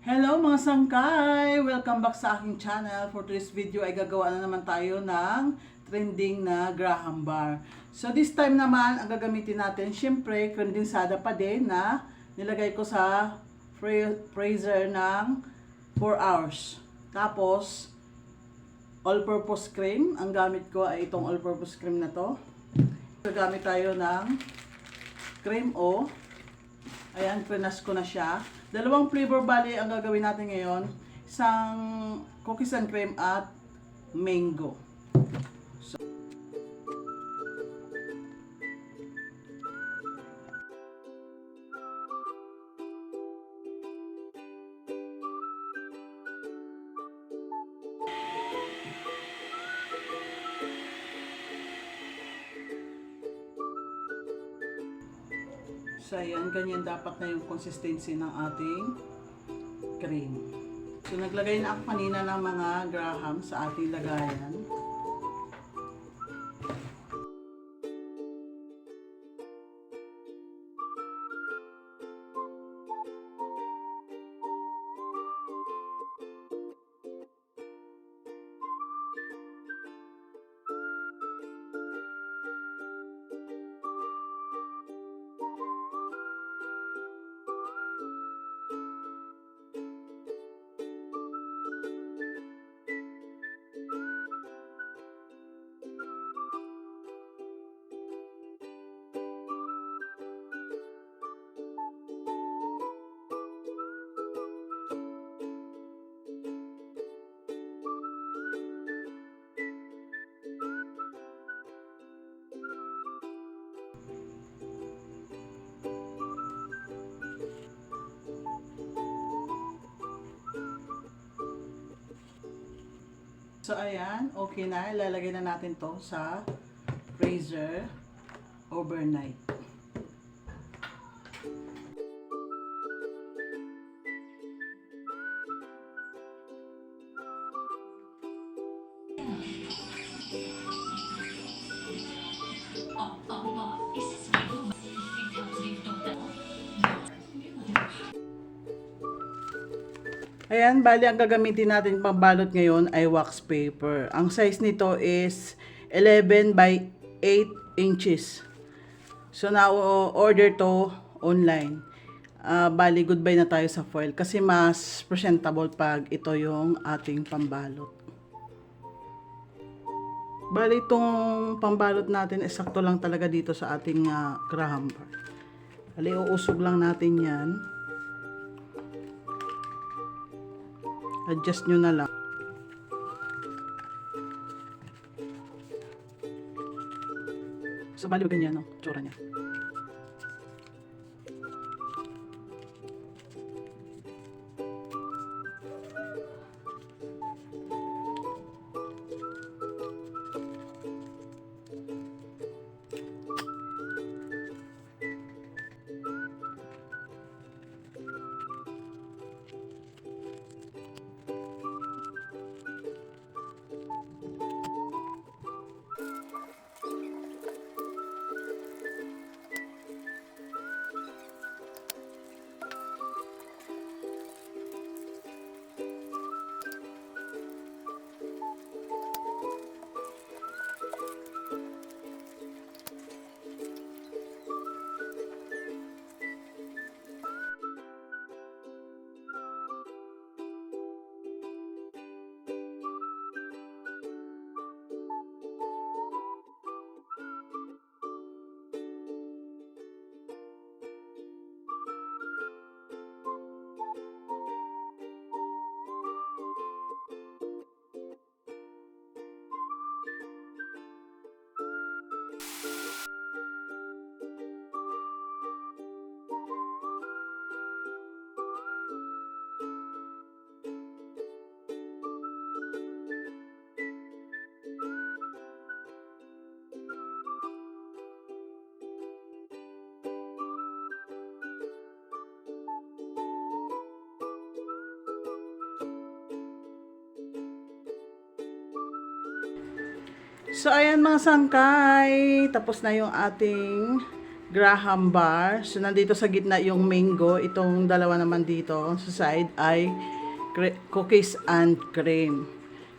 Hello mga sangkay! Welcome back sa aking channel. For today's video ay gagawa na naman tayo ng trending na Graham bar. So this time naman, ang gagamitin natin, syempre, condensada pa din na nilagay ko sa freezer ng 4 hours. Tapos, all-purpose cream. Ang gamit ko ay itong all-purpose cream na to. Gagamit tayo ng cream O. Ayan, prenas ko na siya. Dalawang flavor bali ang gagawin natin ngayon. Isang cookies and cream at mango. So, ayan, ganyan dapat na yung consistency ng ating cream. So, naglagay na ako kanina ng mga graham sa ating lagayan. So, ayan, okay na. Ilalagay na natin to sa freezer overnight. Ayan, bali ang gagamitin natin pambalot ngayon ay wax paper. Ang size nito is 11 by 8 inches. So, na-order to online. Bali, goodbye na tayo sa foil kasi mas presentable pag ito yung ating pambalot. Bali, itong pambalot natin, sakto lang talaga dito sa ating Graham bar. Bali, uusog lang natin yan. Adjust nyo na lang. So, bali ganyan, no? Tsura niya. So, ayan mga sangkay. Tapos na yung ating Graham bar. So, nandito sa gitna yung mango. Itong dalawa naman dito sa side ay cookies and cream.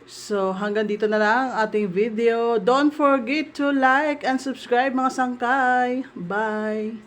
So, hanggang dito na lang ating video. Don't forget to like and subscribe mga sangkay. Bye!